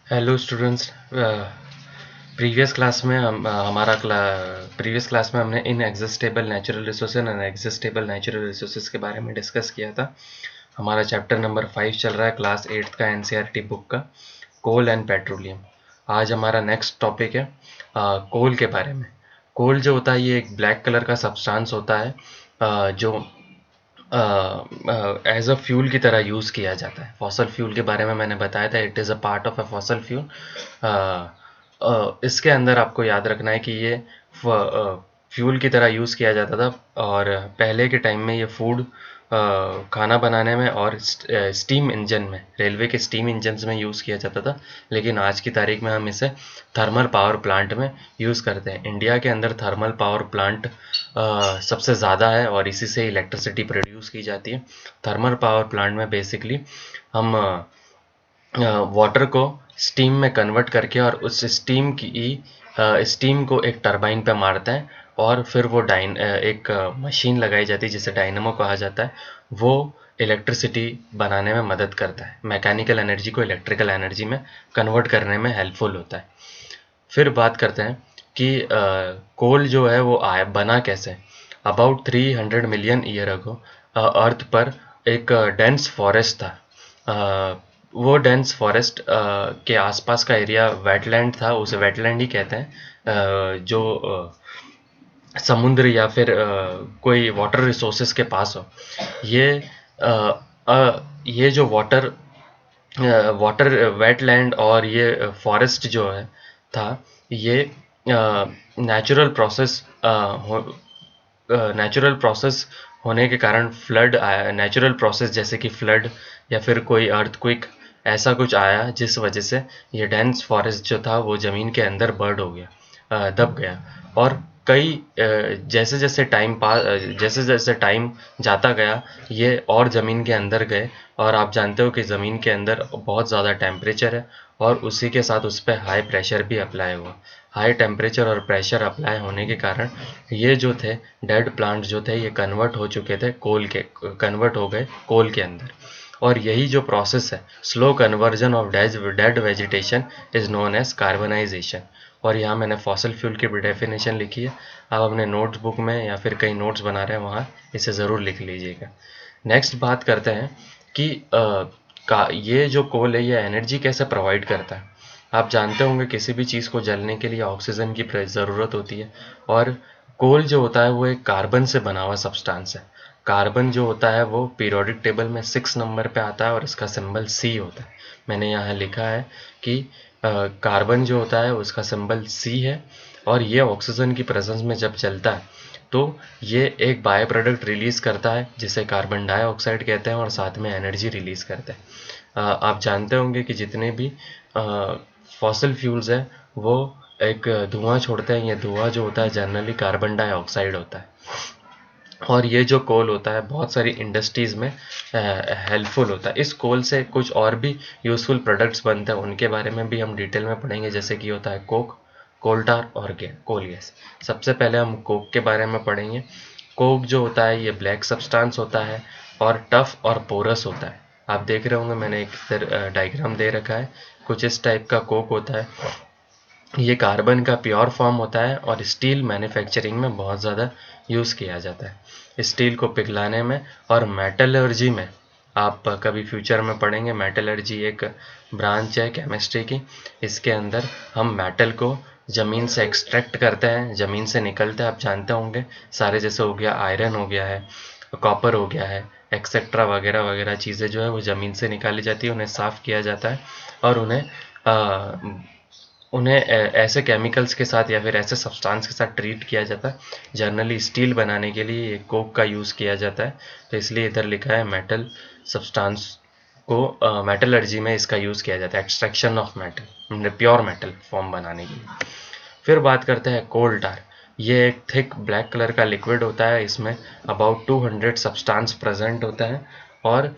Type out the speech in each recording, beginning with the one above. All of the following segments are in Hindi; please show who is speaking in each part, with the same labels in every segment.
Speaker 1: Hello students. प्रीवियस क्लास में प्रीवियस क्लास में हमने inexhaustible natural resources and exhaustible natural resources के बारे में डिस्कस किया था। हमारा चैप्टर नंबर 5 चल रहा है क्लास 8th का एनसीईआरटी बुक का, कोल एंड पेट्रोलियम। आज हमारा नेक्स्ट टॉपिक है कोल के बारे में। कोल जो होता है ये एक ब्लैक कलर का सब्सटेंस होता है जो एज अ फ्यूल की तरह यूज़ किया जाता है। फॉसल फ्यूल के बारे में मैंने बताया था, it is a part of a fossil fuel. इसके अंदर आपको याद रखना है कि ये फ्यूल की तरह यूज़ किया जाता था, और पहले के टाइम में ये फूड खाना बनाने में और स्टीम इंजन में, रेलवे के स्टीम इंजन्स में यूज़ किया जाता था। लेकिन आज की तारीख में हम इसे थर्मल पावर प्लांट में यूज़ करते हैं। इंडिया के अंदर थर्मल पावर प्लांट सबसे ज़्यादा है और इसी से इलेक्ट्रिसिटी प्रोड्यूस की जाती है। थर्मल पावर प्लांट में बेसिकली हम वाटर को स्टीम में कन्वर्ट करके और उस स्टीम को एक टरबाइन पे मारते हैं, और फिर वो एक मशीन लगाई जाती है जिसे डायनेमो कहा जाता है। वो इलेक्ट्रिसिटी बनाने में मदद करता है, मैकेनिकल एनर्जी को इलेक्ट्रिकल एनर्जी में कन्वर्ट करने में हेल्पफुल होता है। फिर बात करते हैं कि कोल जो है वो बना कैसे। अबाउट 300 मिलियन ईयर अगो अर्थ पर एक डेंस फॉरेस्ट था। वो डेंस फॉरेस्ट के आसपास का एरिया वेटलैंड था, उसे वेटलैंड ही कहते हैं। जो समुद्र या फिर कोई वाटर रिसोर्सेज के पास हो। ये ये जो वाटर वेटलैंड और ये फॉरेस्ट जो है था, ये नेचुरल प्रोसेस होने के कारण फ्लड आया। नेचुरल प्रोसेस जैसे कि फ्लड या फिर कोई अर्थक्वेक, ऐसा कुछ आया जिस वजह से ये डेंस फॉरेस्ट जो था वो ज़मीन के अंदर बर्ड हो गया, दब गया। और कई जैसे जैसे टाइम जाता गया, ये और ज़मीन के अंदर गए। और आप जानते हो कि ज़मीन के अंदर बहुत ज़्यादा टेम्परेचर है, और उसी के साथ उस पर हाई प्रेशर भी अप्लाई हुआ। हाई टेम्परेचर और प्रेशर अप्लाई होने के कारण ये जो थे डेड प्लांट जो थे, ये कन्वर्ट हो गए कोल के अंदर। और यही जो प्रोसेस है, slow conversion of dead vegetation is known as carbonisation. और यहाँ मैंने फॉसल फ्यूल की भी डेफिनेशन लिखी है। आप अपने नोट्स बुक में या फिर कई नोट्स बना रहे हैं वहाँ इसे ज़रूर लिख लीजिएगा। नेक्स्ट बात करते हैं कि ये जो कोल है ये एनर्जी कैसे प्रोवाइड करता है। आप जानते होंगे किसी भी चीज़ को जलने के लिए ऑक्सीजन की ज़रूरत होती है, और कोल जो होता है वो एक कार्बन से बना हुआ सब्सटेंस है। कार्बन जो होता है वो पीरियोडिक टेबल में 6 नंबर पे आता है और इसका सिंबल सी होता है। मैंने यहाँ लिखा है कि कार्बन जो होता है उसका सिंबल सी है, और ये ऑक्सीजन की प्रेजेंस में जब चलता है तो ये एक बाय प्रोडक्ट रिलीज़ करता है जिसे कार्बन डाइऑक्साइड कहते हैं, और साथ में एनर्जी रिलीज़ करता है। आप जानते होंगे कि जितने भी फॉसल फ्यूल्स हैं वो एक धुआं छोड़ते हैं। ये धुआं जो होता है जनरली कार्बन डाइऑक्साइड होता है। और ये जो कोल होता है बहुत सारी इंडस्ट्रीज़ में हेल्पफुल होता है। इस कोल से कुछ और भी यूज़फुल प्रोडक्ट्स बनते हैं, उनके बारे में भी हम डिटेल में पढ़ेंगे, जैसे कि होता है कोक, कोल टार और कोल गैस। सबसे पहले हम कोक के बारे में पढ़ेंगे। कोक जो होता है ये ब्लैक सब्सटेंस होता है और टफ और पोरस होता है। आप देख रहे होंगे मैंने एक डायग्राम दे रखा है, कुछ इस टाइप का कोक होता है। ये कार्बन का प्योर फॉर्म होता है और स्टील मैन्युफैक्चरिंग में बहुत ज़्यादा यूज़ किया जाता है, स्टील को पिघलाने में और मेटलर्जी में। आप कभी फ्यूचर में पढ़ेंगे, मेटलर्जी एक ब्रांच है केमिस्ट्री की। इसके अंदर हम मेटल को ज़मीन से एक्सट्रैक्ट करते हैं, ज़मीन से निकलते हैं। आप जानते होंगे सारे, जैसे हो गया आयरन, हो गया है कॉपर, हो गया है एक्सेट्रा, वगैरह वगैरह चीज़ें जो है वो ज़मीन से निकाली जाती है, उन्हें साफ़ किया जाता है और उन्हें ऐसे केमिकल्स के साथ या फिर ऐसे सब्सटेंस के साथ ट्रीट किया जाता है। जनरली स्टील बनाने के लिए ये कोक का यूज़ किया जाता है, तो इसलिए इधर लिखा है मेटल सब्सटेंस को मेटलर्जी में इसका यूज़ किया जाता है, extraction of metal, pure metal form बनाने के लिए। फिर बात करते हैं कोल टार। ये एक थिक ब्लैक कलर का लिक्विड होता है, इसमें अबाउट 200 सब्सटेंस प्रेजेंट होता है, और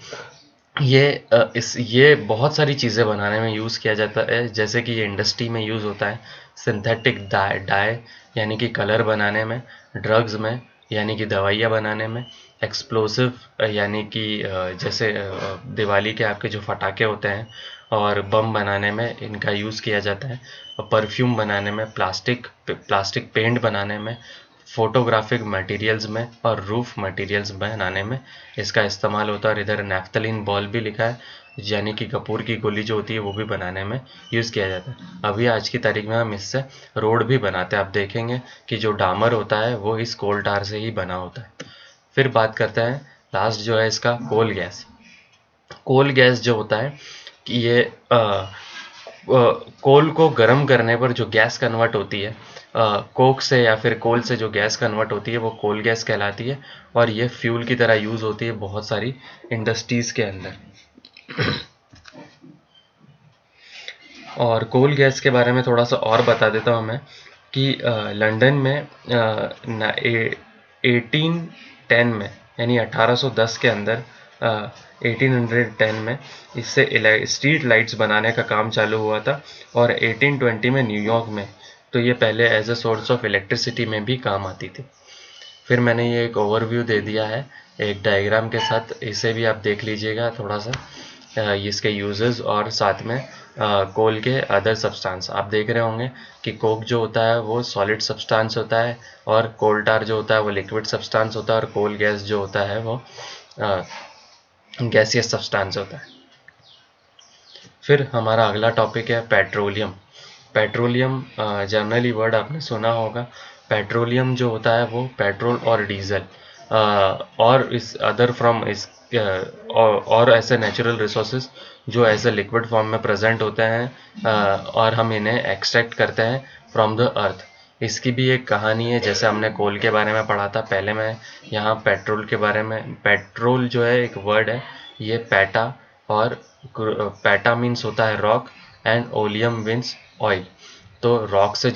Speaker 1: ये बहुत सारी चीज़ें बनाने में यूज़ किया जाता है। जैसे कि ये इंडस्ट्री में यूज़ होता है सिंथेटिक डाई यानी कि कलर बनाने में, ड्रग्स में यानी कि दवाइयाँ बनाने में, एक्सप्लोसिव यानी कि जैसे दिवाली के आपके जो फटाके होते हैं और बम बनाने में इनका यूज़ किया जाता है, और परफ्यूम बनाने में, प्लास्टिक पेंट बनाने में, फोटोग्राफिक मटेरियल्स में और रूफ मटेरियल्स बनाने में इसका इस्तेमाल होता है। और इधर नैफ्थलीन बॉल भी लिखा है, यानी कि कपूर की गोली जो होती है वो भी बनाने में यूज़ किया जाता है। अभी आज की तारीख में हम इससे रोड भी बनाते हैं। आप देखेंगे कि जो डामर होता है वो इस कोल टार से ही बना होता है। फिर बात करते हैं लास्ट जो है इसका कोल गैस। कोल गैस जो होता है कि ये कोल को गर्म करने पर जो गैस कन्वर्ट होती है, कोक से या फिर कोल से जो गैस कन्वर्ट होती है वो कोल गैस कहलाती है, और ये फ्यूल की तरह यूज़ होती है बहुत सारी इंडस्ट्रीज़ के अंदर। और कोल गैस के बारे में थोड़ा सा और बता देता हूँ मैं कि लंदन में 1810 में, यानी 1810 के अंदर, 1810 में इससे स्ट्रीट लाइट्स बनाने का काम चालू हुआ था, और 1820 में न्यूयॉर्क में तो ये पहले as a source of electricity में भी काम आती थी। फिर मैंने ये एक ओवरव्यू दे दिया है एक डायग्राम के साथ, इसे भी आप देख लीजिएगा थोड़ा सा, इसके यूजेस और साथ में कोल के अदर सब्सटेंस। आप देख रहे होंगे कि कोक जो होता है वो सॉलिड सब्सटेंस होता है, और कोल टार जो होता है वो लिक्विड सब्सटेंस होता है, और कोल गैस जो होता है वो गैसियस सब्सटेंस होता है। फिर हमारा अगला टॉपिक है पेट्रोलियम। पेट्रोलियम जनरली वर्ड आपने सुना होगा। पेट्रोलियम जो होता है वो पेट्रोल और डीजल और इस अदर फ्रॉम इस और ऐसे नेचुरल रिसोर्सेज जो एज ए लिक्विड फॉर्म में प्रेजेंट होते हैं, और हम इन्हें एक्सट्रैक्ट करते हैं फ्रॉम द अर्थ। इसकी भी एक कहानी है, जैसे हमने कोल के बारे में पढ़ा था। पहले मैं यहाँ पेट्रोल के बारे में, पेट्रोल जो है एक वर्ड है, ये पैटा, और पैटा मीन्स होता है rock, and oleum means oil. तो रॉक से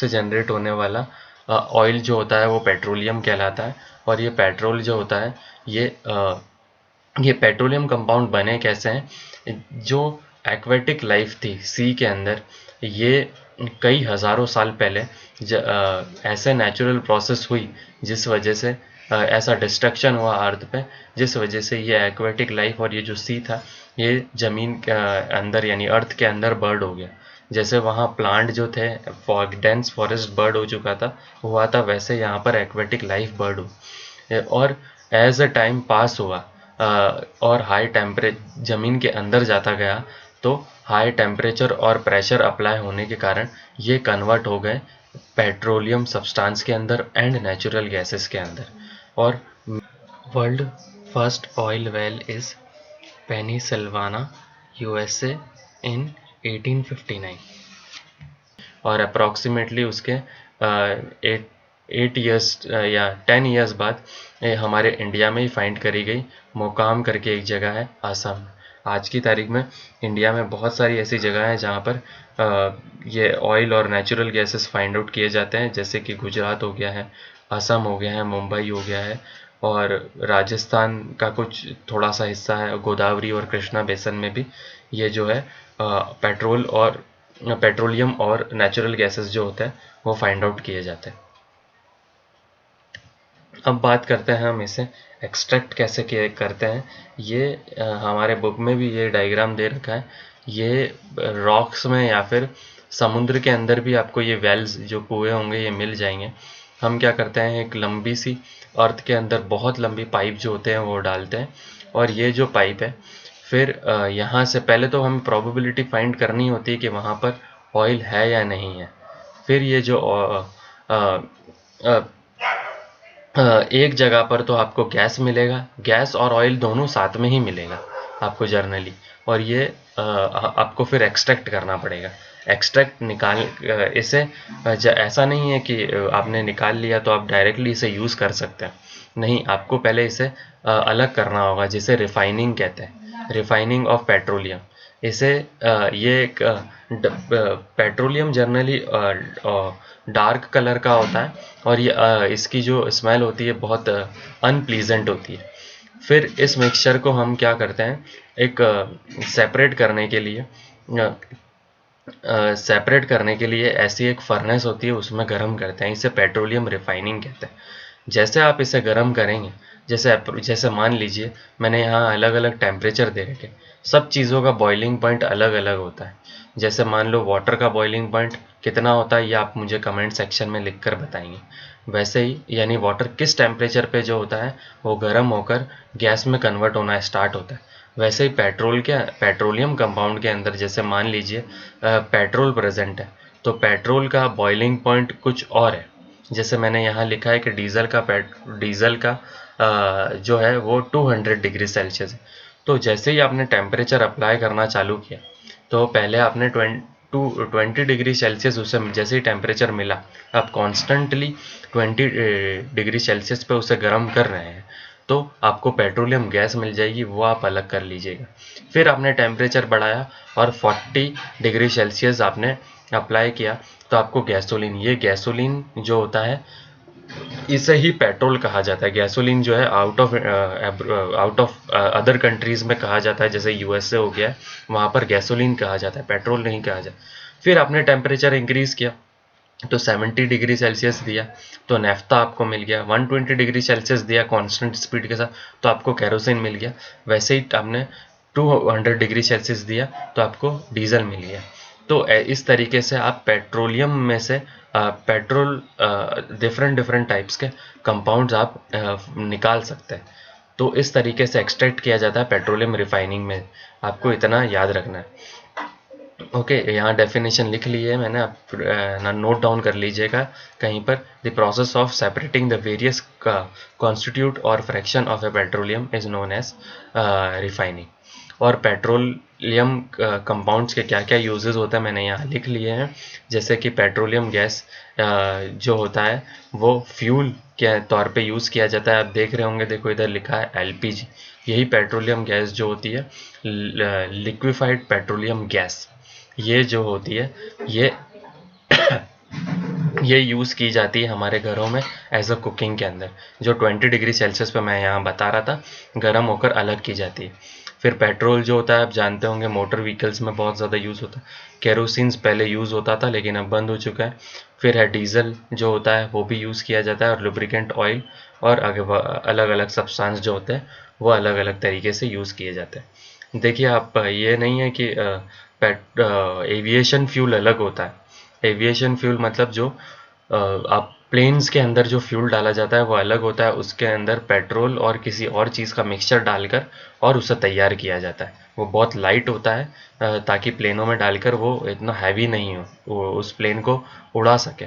Speaker 1: जनरेट होने वाला ऑयल जो होता है वो पेट्रोलियम कहलाता है। और ये पेट्रोल जो होता है ये पेट्रोलियम कंपाउंड बने कैसे हैं, जो एक्वेटिक लाइफ थी सी के अंदर, ये कई हज़ारों साल पहले ऐसे नेचुरल प्रोसेस हुई जिस वजह से ऐसा डिस्ट्रक्शन हुआ अर्थ पे, जिस वजह से ये एक्वेटिक लाइफ और ये जो सी था ये ज़मीन के अंदर यानी अर्थ के अंदर बर्ड हो गया। जैसे वहाँ प्लांट जो थे डेंस फॉरेस्ट बर्ड हो चुका था हुआ था, वैसे यहाँ पर एक्वेटिक लाइफ बर्ड हो। और एज अ टाइम पास हुआ और हाई टेम्परेचर ज़मीन के अंदर जाता गया, तो हाई टेम्परेचर और प्रेशर अप्लाई होने के कारण ये कन्वर्ट हो गए पेट्रोलियम सब्सटेंस के अंदर एंड नेचुरल गैसेस के अंदर। और world first oil well is Pennsylvania, USA in 1859, और अप्रॉक्सीमेटली उसके 8 ईयर्स या 10 ईयर्स बाद हमारे इंडिया में ही फाइंड करी गई। मोकाम करके एक जगह है आसाम में। आज की तारीख में इंडिया में बहुत सारी ऐसी जगह हैं जहाँ पर ये ऑयल और नेचुरल गैसेस फाइंड आउट किए जाते हैं, जैसे कि गुजरात हो गया है, असम हो गया है, मुंबई हो गया है, और राजस्थान का कुछ थोड़ा सा हिस्सा है, गोदावरी और कृष्णा बेसन में भी ये जो है पेट्रोलियम और नेचुरल गैसेस जो होते हैं वो फाइंड आउट किए जाते हैं। अब बात करते हैं हम इसे एक्सट्रैक्ट कैसे करते हैं। ये हमारे बुक में भी ये डायग्राम दे रखा है। ये रॉक्स में या फिर समुद्र के अंदर भी आपको ये वेल्स जो कुएं होंगे ये मिल जाएंगे। हम क्या करते हैं, एक लंबी सी अर्थ के अंदर बहुत लंबी पाइप जो होते हैं वो डालते हैं, और ये जो पाइप है फिर यहाँ से पहले तो हमें प्रोबेबिलिटी फाइंड करनी होती है कि वहाँ पर ऑयल है या नहीं है। फिर ये जो एक जगह पर तो आपको गैस मिलेगा, गैस और ऑयल दोनों साथ में ही मिलेगा आपको जर्नली, और ये आपको फिर एक्सट्रैक्ट करना पड़ेगा। एक्सट्रैक्ट निकाल इसे ऐसा नहीं है कि आपने निकाल लिया तो आप डायरेक्टली इसे यूज़ कर सकते हैं, नहीं, आपको पहले इसे अलग करना होगा, जिसे रिफाइनिंग कहते हैं, रिफाइनिंग ऑफ पेट्रोलियम। इसे ये एक पेट्रोलियम जनरली डार्क कलर का होता है, और ये इसकी जो स्मेल होती है बहुत अनप्लीजेंट होती है। फिर इस मिक्सचर को हम क्या करते हैं, एक सेपरेट करने के लिए ऐसी एक फर्नेस होती है, उसमें गर्म करते हैं, इसे पेट्रोलियम रिफाइनिंग कहते हैं। जैसे आप इसे गर्म करेंगे जैसे मान लीजिए मैंने यहाँ अलग अलग टेम्परेचर दे रखे, सब चीज़ों का बॉइलिंग पॉइंट अलग अलग होता है। जैसे मान लो वाटर का बॉइलिंग पॉइंट कितना होता है, ये आप मुझे कमेंट सेक्शन में लिख कर बताएंगे। वैसे ही यानी वाटर किस टेम्परेचर पे जो होता है वो गर्म होकर गैस में कन्वर्ट होना स्टार्ट होता है। वैसे ही पेट्रोलियम कंपाउंड के अंदर जैसे मान लीजिए पेट्रोल प्रेजेंट है, तो पेट्रोल का बॉइलिंग पॉइंट कुछ और है। जैसे मैंने यहाँ लिखा है कि डीजल का जो है वो 200 डिग्री सेल्सियस है। तो जैसे ही आपने टेम्परेचर अप्लाई करना चालू किया, तो पहले आपने 20 डिग्री सेल्सियस उसे जैसे ही टेम्परेचर मिला, आप कॉन्स्टेंटली 20 डिग्री सेल्सियस पे उसे गर्म कर रहे हैं, तो आपको पेट्रोलियम गैस मिल जाएगी, वो आप अलग कर लीजिएगा। फिर आपने टेम्परेचर बढ़ाया और 40 डिग्री सेल्सियस आपने अप्लाई किया, तो आपको गैसोलीन, ये गैसोलीन जो होता है इसे ही पेट्रोल कहा जाता है। गैसोलीन जो है आउट ऑफ अदर कंट्रीज में कहा जाता है, जैसे यूएसए हो गया, वहाँ पर गैसोलीन कहा जाता है, पेट्रोल नहीं कहा जाता। फिर आपने टेम्परेचर इंक्रीज किया तो 70 डिग्री सेल्सियस दिया, तो नेफ्ता आपको मिल गया। 120 डिग्री सेल्सियस दिया कांस्टेंट स्पीड के साथ, तो आपको केरोसिन मिल गया। वैसे ही आपने 200 डिग्री सेल्सियस दिया तो आपको डीजल मिल गया। तो इस तरीके से आप पेट्रोलियम में से पेट्रोल डिफरेंट डिफरेंट टाइप्स के कंपाउंड्स आप निकाल सकते हैं। तो इस तरीके से एक्सट्रैक्ट किया जाता है पेट्रोलियम रिफाइनिंग में, आपको इतना याद रखना है। ओके, यहाँ डेफिनेशन लिख ली है मैंने, आप ना नोट डाउन कर लीजिएगा कहीं पर। The process of separating the various constitute or fraction of a petroleum is known as refining. और पेट्रोलियम कंपाउंड्स के क्या क्या यूजेस होता है मैंने यहाँ लिख लिए हैं। जैसे कि पेट्रोलियम गैस जो होता है वो फ्यूल के तौर पे यूज़ किया जाता है। आप देख रहे होंगे, देखो इधर लिखा है एलपीजी, यही पेट्रोलियम गैस जो होती है, लिक्विफाइड पेट्रोलियम गैस, ये जो होती है ये ये यूज़ की जाती है हमारे घरों में एज अ कुकिंग के अंदर। जो 20 डिग्री सेल्सियस पे मैं यहाँ बता रहा था, गर्म होकर अलग की जाती है। फिर पेट्रोल जो होता है आप जानते होंगे मोटर व्हीकल्स में बहुत ज़्यादा यूज़ होता है। केरोसिन्स पहले यूज़ होता था लेकिन अब बंद हो चुका है। फिर है डीजल जो होता है वो भी यूज़ किया जाता है, और लुब्रिकेंट ऑयल और अलग अलग सब्सटेंस जो होते हैं वो अलग अलग तरीके से यूज़ किए जाते हैं। देखिए आप, ये नहीं है कि एविएशन फ्यूल अलग होता है। एविएशन फ्यूल मतलब जो आप प्लेन्स के अंदर जो फ्यूल डाला जाता है वो अलग होता है। उसके अंदर पेट्रोल और किसी और चीज़ का मिक्सचर डालकर और उसे तैयार किया जाता है। वो बहुत लाइट होता है ताकि प्लेनों में डालकर वो इतना हैवी नहीं हो, वो उस प्लेन को उड़ा सके।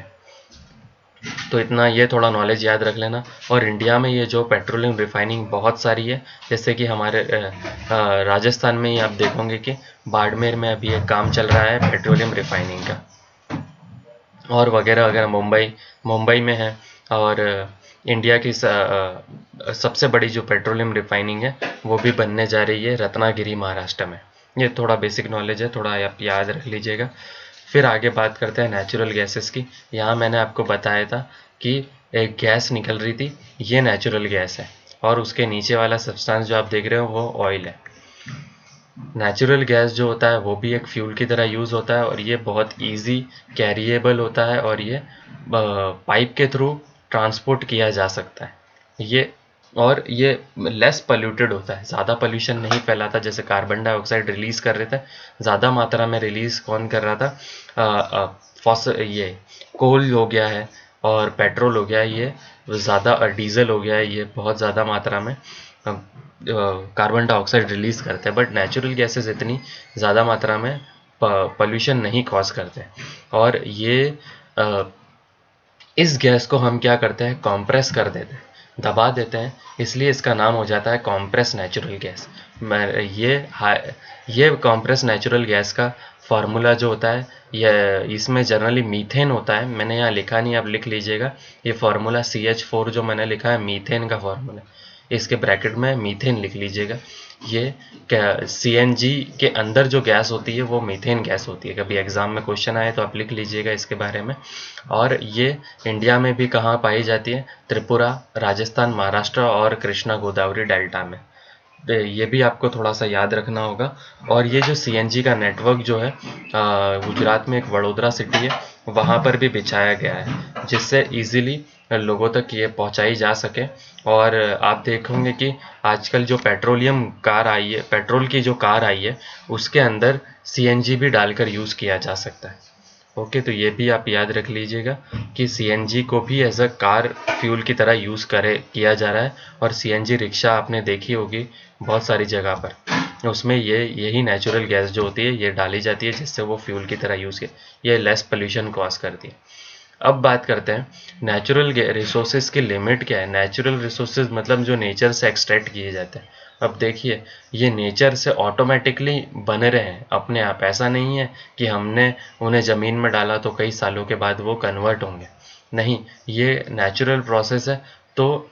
Speaker 1: तो इतना ये थोड़ा नॉलेज याद रख लेना। और इंडिया में ये जो पेट्रोलियम रिफाइनिंग बहुत सारी है, जैसे कि हमारे राजस्थान में ही आप देखोगे कि बाड़मेर में अभी एक काम चल रहा है पेट्रोलियम रिफाइनिंग का, और वगैरह वगैरह मुंबई में है। और इंडिया की सबसे बड़ी जो पेट्रोलियम रिफाइनिंग है वो भी बनने जा रही है रत्नागिरी महाराष्ट्र में। ये थोड़ा बेसिक नॉलेज है, थोड़ा आप याद रख लीजिएगा। फिर आगे बात करते हैं नेचुरल गैसेस की। यहाँ मैंने आपको बताया था कि एक गैस निकल रही थी, ये नेचुरल गैस है, और उसके नीचे वाला सब्सटेंस जो आप देख रहे हो वो ऑयल है। नेचुरल गैस जो होता है वो भी एक फ्यूल की तरह यूज़ होता है, और ये बहुत इजी कैरिएबल होता है, और ये पाइप के थ्रू ट्रांसपोर्ट किया जा सकता है। ये लेस पोल्यूटेड होता है, ज़्यादा पोल्यूशन नहीं फैलाता। जैसे कार्बन डाइऑक्साइड रिलीज़ कर रहे थे, ज़्यादा मात्रा में रिलीज़ कौन कर रहा था, ये कोल हो गया है और पेट्रोल हो गया है, ये ज़्यादा, डीजल हो गया है, ये बहुत ज़्यादा मात्रा में कार्बन डाइऑक्साइड रिलीज़ करते हैं। बट नेचुरल गैसेस इतनी ज़्यादा मात्रा में पोल्यूशन नहीं कॉज करते। और ये इस गैस को हम क्या करते हैं, कॉम्प्रेस कर देते हैं, दबा देते हैं, इसलिए इसका नाम हो जाता है कॉम्प्रेस नेचुरल गैस। ये कॉम्प्रेस नेचुरल गैस का फार्मूला जो होता है, ये इसमें जनरली मीथेन होता है। मैंने यहाँ लिखा नहीं, आप लिख लीजिएगा। ये फार्मूला CH4 जो मैंने लिखा है मीथेन का फार्मूला, इसके ब्रैकेट में मीथेन लिख लीजिएगा। ये CNG के अंदर जो गैस होती है वो मीथेन गैस होती है। कभी एग्जाम में क्वेश्चन आए तो आप लिख लीजिएगा इसके बारे में। और ये इंडिया में भी कहाँ पाई जाती है, त्रिपुरा, राजस्थान, महाराष्ट्र और कृष्णा गोदावरी डेल्टा में। ये भी आपको थोड़ा सा याद रखना होगा। और ये जो सीएनजी का नेटवर्क जो है गुजरात में एक वडोदरा सिटी है, वहाँ पर भी बिछाया गया है, जिससे इजीली लोगों तक ये पहुंचाई जा सके। और आप देखोगे कि आजकल जो पेट्रोलियम कार आई है, पेट्रोल की जो कार आई है, उसके अंदर सीएनजी भी डालकर यूज़ किया जा सकता है। ओके, तो ये भी आप याद रख लीजिएगा कि सीएनजी को भी एज अ कार फ्यूल की तरह यूज़ किया जा रहा है। और सीएनजी रिक्शा आपने देखी होगी बहुत सारी जगह पर, उसमें यही नेचुरल गैस जो होती है ये डाली जाती है, जिससे वो फ्यूल की तरह यूज़ किया, ये लेस पोल्यूशन कॉज करती है। अब बात करते हैं नेचुरल रिसोर्सेज की लिमिट क्या है। नेचुरल रिसोर्सेज मतलब जो नेचर से एक्सट्रैक्ट किए जाते हैं। अब देखिए, ये नेचर से ऑटोमेटिकली बने रहे हैं अपने आप, ऐसा नहीं है कि हमने उन्हें ज़मीन में डाला तो कई सालों के बाद वो कन्वर्ट होंगे, नहीं, ये नेचुरल प्रोसेस है। तो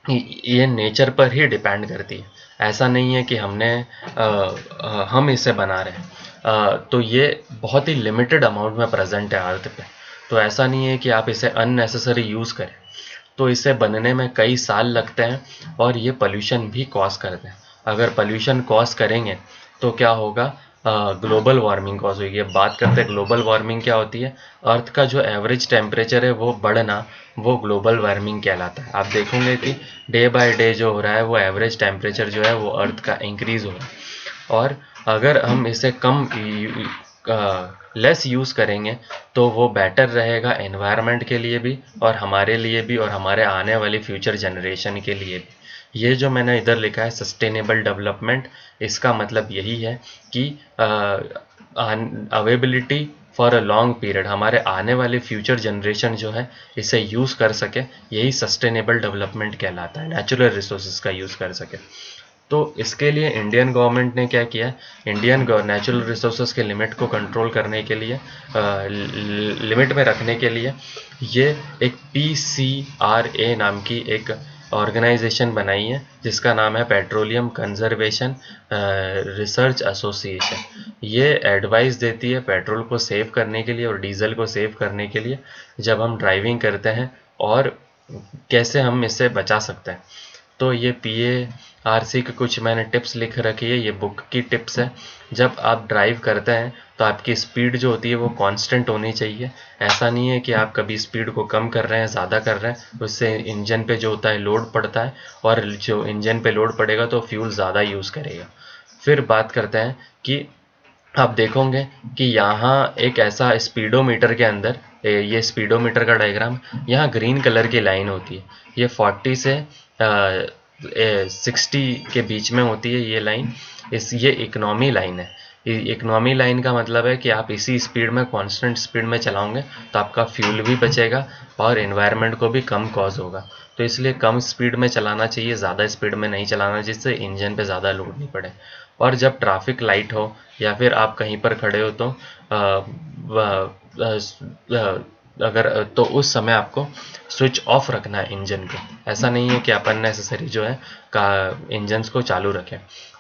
Speaker 1: ये नेचर पर ही डिपेंड करती है, ऐसा नहीं है कि हम इसे बना रहे हैं। तो ये बहुत ही लिमिटेड अमाउंट में प्रेजेंट है अर्थ पे, तो ऐसा नहीं है कि आप इसे अननेसेसरी यूज़ करें। तो इसे बनने में कई साल लगते हैं और ये पोल्यूशन भी कॉज करते हैं। अगर पोल्यूशन कॉज करेंगे तो क्या होगा, ग्लोबल वार्मिंग कॉज होगी। अब बात करते हैं ग्लोबल वार्मिंग क्या होती है। अर्थ का जो एवरेज टेम्परेचर है वो बढ़ना, वो ग्लोबल वार्मिंग कहलाता है। आप देखोगे कि डे बाय डे जो हो रहा है वो एवरेज टेम्परेचर जो है वो अर्थ का इंक्रीज हो रहा है। और अगर हम इसे कम लेस यूज़ करेंगे तो वो बेटर रहेगा एनवायरनमेंट के लिए भी और हमारे लिए भी और हमारे आने वाली फ्यूचर जनरेशन के लिए भी। ये जो मैंने इधर लिखा है सस्टेनेबल डेवलपमेंट, इसका मतलब यही है कि availability for a long period, हमारे आने वाले फ्यूचर जनरेशन जो है इसे यूज़ कर सके, यही सस्टेनेबल डेवलपमेंट कहलाता है, नेचुरल रिसोर्सेज का यूज़ कर सके। तो इसके लिए इंडियन गवर्नमेंट ने क्या किया, इंडियन नेचुरल रिसोर्सेज के लिमिट को कंट्रोल करने के लिए, लिमिट में रखने के लिए, ये एक PCRA नाम की एक ऑर्गेनाइजेशन बनाई है, जिसका नाम है पेट्रोलियम कंजर्वेशन रिसर्च एसोसिएशन। ये एडवाइस देती है पेट्रोल को सेव करने के लिए और डीजल को सेव करने के लिए जब हम ड्राइविंग करते हैं, और कैसे हम इससे बचा सकते हैं। तो ये PARC के कुछ मैंने टिप्स लिख रखी है, ये बुक की टिप्स है। जब आप ड्राइव करते हैं तो आपकी स्पीड जो होती है वो कांस्टेंट होनी चाहिए। ऐसा नहीं है कि आप कभी स्पीड को कम कर रहे हैं, ज़्यादा कर रहे हैं, उससे इंजन पे जो होता है लोड पड़ता है, और जो इंजन पे लोड पड़ेगा तो फ्यूल ज़्यादा यूज़ करेगा। फिर बात करते हैं कि आप देखोगे कि यहाँ एक ऐसा स्पीडोमीटर के अंदर, ये स्पीडोमीटर का डायग्राम, यहाँ ग्रीन कलर की लाइन होती है, ये 40 से 60 के बीच में होती है ये लाइन। ये इकोनॉमी लाइन है। इकोनॉमी लाइन का मतलब है कि आप इसी स्पीड में, कांस्टेंट स्पीड में चलाओगे तो आपका फ्यूल भी बचेगा और एनवायरनमेंट को भी कम कॉज होगा। तो इसलिए कम स्पीड में चलाना चाहिए, ज़्यादा स्पीड में नहीं चलाना, जिससे इंजन पे ज़्यादा लोड नहीं पड़े। और जब ट्रैफिक लाइट हो या फिर आप कहीं पर खड़े हो तो अगर तो उस समय आपको स्विच ऑफ रखना है इंजन को। ऐसा नहीं है कि आप अननेसेसरी जो है का इंजन्स को चालू रखें।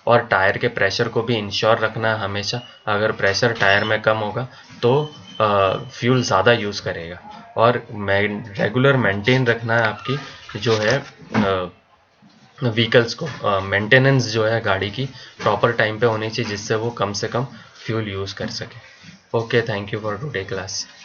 Speaker 1: और टायर के प्रेशर को भी इंश्योर रखना है हमेशा। अगर प्रेशर टायर में कम होगा तो फ्यूल ज़्यादा यूज़ करेगा। और रेगुलर मेंटेन रखना है आपकी जो है व्हीकल्स को, मेंटेनेंस जो है गाड़ी की प्रॉपर टाइम पे होनी चाहिए, जिससे वो कम से कम फ्यूल यूज़ कर सके। Okay, thank you for today class.